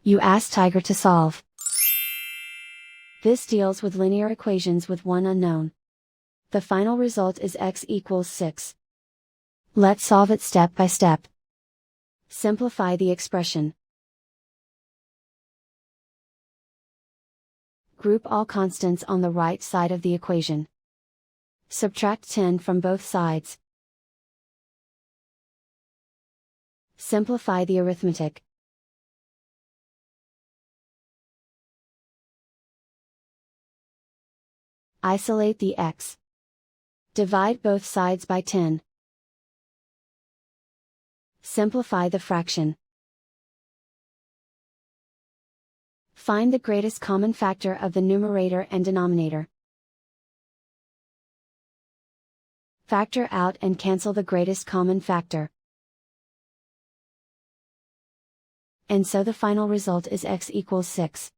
You ask Tiger to solve. This deals with linear equations with one unknown. The final result is x equals 6. Let's solve it step by step. Simplify the expression. Group all constants on the right side of the equation. Subtract 10 from both sides. Simplify the arithmetic. Isolate the x. Divide both sides by 10. Simplify the fraction. Find the greatest common factor of the numerator and denominator. Factor out and cancel the greatest common factor. And so the final result is x equals 6.